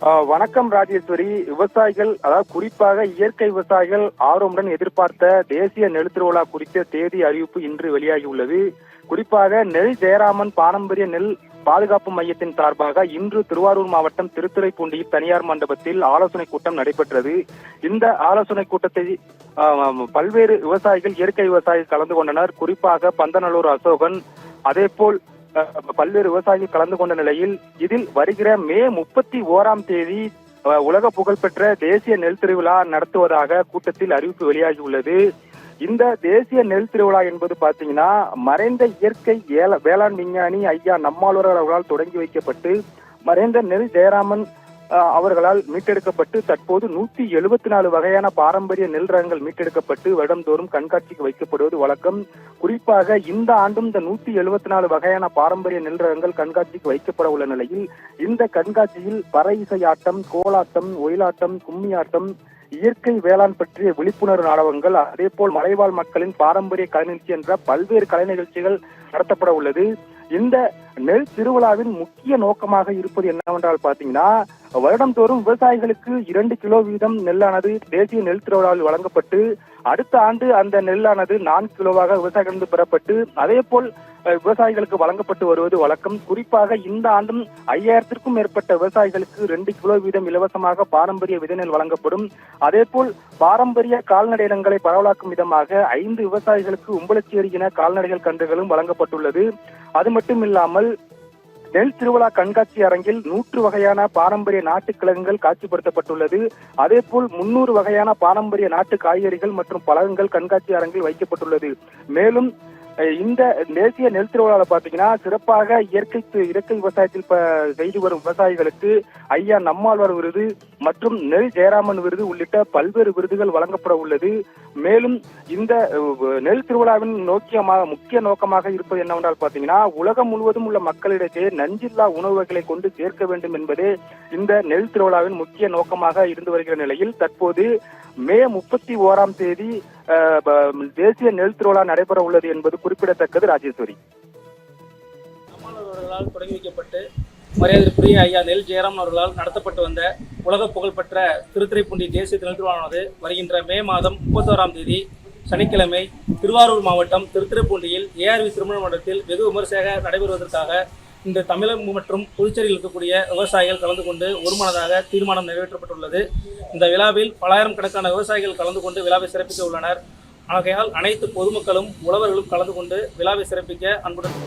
வணக்கம் ராஜேஸ்வரி. விவசாயிகள், அதாவது குறிப்பாக இயற்கை விவசாயிகள் ஆர்வமுடன் எதிர்பார்த்த தேசிய நெல் திருவிழா குறித்த தேதி அறிவிப்பு இன்று வெளியாகியுள்ளது. குறிப்பாக நெல் ஜெயராமன் பாரம்பரிய நெல் பாதுகாப்பு மையத்தின் சார்பாக இன்று திருவாரூர் மாவட்டம் திருத்துறைப்பூண்டியில் தனியார் மண்டபத்தில் ஆலோசனை கூட்டம் நடைபெற்றது. இந்த ஆலோசனை கூட்டத்தை பல்வேறு விவசாயிகள், இயற்கை விவசாயிகள் கலந்து கொண்டனர். குறிப்பாக பந்தநல்லூர் அசோகன், அதேபோல் பல்வேறு விவசாயிகள் கலந்து கொண்ட நிலையில் இதில் வருகிற மே 31 உலக புகழ்பெற்ற தேசிய நெல் திருவிழா நடத்துவதாக கூட்டத்தில் அறிவிப்பு வெளியாகியுள்ளது. இந்த தேசிய நெல் திருவிழா என்பது பாத்தீங்கன்னா மறைந்த இயற்கை வேளாண் விஞ்ஞானி ஐயா நம்மாழ்வார் அவர்களால் தொடங்கி வைக்கப்பட்டு மறைந்த நெல் ஜெயராமன் அவர்களால் மீட்டெடுக்கப்பட்டு தற்போது 174 வகையான பாரம்பரிய நெல் ரகங்கள் மீட்டெடுக்கப்பட்டு வருடந்தோறும் கண்காட்சிக்கு வைக்கப்படுவது வழக்கம். குறிப்பாக இந்த ஆண்டும் இந்த 174 வகையான பாரம்பரிய நெல் ரகங்கள் கண்காட்சிக்கு வைக்கப்பட உள்ள நிலையில் இந்த கண்காட்சியில் பறை இசை ஆட்டம், கோலாட்டம், ஒயிலாட்டம், கும்மியாட்டம், இயற்கை வேளாண் பற்றிய விழிப்புணர்வு நாடகங்கள், அதே போல் மலைவாழ் மக்களின் பாரம்பரிய கலை நிகழ்ச்சி என்ற பல்வேறு கலை நிகழ்ச்சிகள் நடத்தப்பட உள்ளது. இந்த நெல் திருவிழாவின் முக்கிய நோக்கமாக இருப்பது என்னவென்றால் பாத்தீங்கன்னா, வருடந்தோறும் விவசாயிகளுக்கு 2 கிலோ வீதம் நெல்லானது தேசிய நெல் திருவிழாவில் வழங்கப்பட்டு அடுத்த ஆண்டு அந்த நெல்லானது 4 கிலோவாக விவசாயிகளிடம் பெறப்பட்டு அதே போல் விவசாயிகளுக்கு வழங்கப்பட்டு வருவது வழக்கம். குறிப்பாக இந்த ஆண்டும் 5000க்கும் மேற்பட்ட விவசாயிகளுக்கு 2 கிலோ வீதம் இலவசமாக பாரம்பரிய விதைநெல் வழங்கப்படும். அதே போல் பாரம்பரிய கால்நடை இனங்களை பரவலாக்கும் விதமாக 5 விவசாயிகளுக்கு உம்பளச்சேரி இன கால்நடைகள் கன்றுகளும் வழங்கப்பட்டுள்ளது. அது மட்டும் இல்லாமல் நெல் திருவிழா கண்காட்சி அரங்கில் 100 வகையான பாரம்பரிய நாட்டு கிழங்குகள் காட்சிப்படுத்தப்பட்டுள்ளது. அதே போல் 300 வகையான பாரம்பரிய நாட்டு காய்கறிகள் மற்றும் பழங்கள் கண்காட்சி அரங்கில் வைக்கப்பட்டுள்ளது. மேலும் இந்த தேசிய நெல் திருவிழாவில் பாத்தீங்கன்னா சிறப்பாக இயற்கை விவசாயத்தில் செய்து வரும் விவசாயிகளுக்கு ஐயா நம்மாழ்வார் விருது மற்றும் நெல் ஜெயராமன் விருது உள்ளிட்ட பல்வேறு விருதுகள் வழங்கப்பட உள்ளது. மேலும் இந்த நெல் திருவிழாவின் முக்கிய நோக்கமாக இருப்பது என்னவென்றால் பாத்தீங்கன்னா, உலகம் முழுவதும் உள்ள மக்களிடையே நஞ்சில்லா உணவு வகைகளை கொண்டு சேர்க்க வேண்டும் என்பதே இந்த நெல் திருவிழாவின் முக்கிய நோக்கமாக இருந்து வருகிற நிலையில் தற்போது மே 31 தேசிய நெல் திருவிழா நடைபெற உள்ளது என்பது குறிப்பிடத்தக்கது. ராஜேஸ்வரி. அவர்களால் தொடங்கி வைக்கப்பட்டு மரியாதைக்குரிய ஐயா நெல் ஜெயராமன் அவர்களால் நடத்தப்பட்டு வந்த உலக புகழ்பெற்ற திருத்துறைப்பூண்டி தேசிய நெல் திருவிழாவானது வருகின்ற மே மாதம் 31 சனிக்கிழமை திருவாரூர் மாவட்டம் திருத்துறைப்பூண்டியில் ஏஆர்வி திருமண மண்டபத்தில் வெகு விமர்சையாக நடைபெறுவதற்காக இந்த தமிழகம் மற்றும் புதுச்சேரியில் இருக்கக்கூடிய விவசாயிகள் கலந்து கொண்டு ஒருமனதாக தீர்மானம் நிறைவேற்றப்பட்டுள்ளது. இந்த விழாவில் பலாயிரம் கணக்கான விவசாயிகள் கலந்து கொண்டு விழாவை சிறப்பிக்க உள்ளனர். ஆகையால் அனைத்து பொதுமக்களும் உழவர்களும் கலந்து கொண்டு விழாவை சிறப்பிக்க அன்புடன்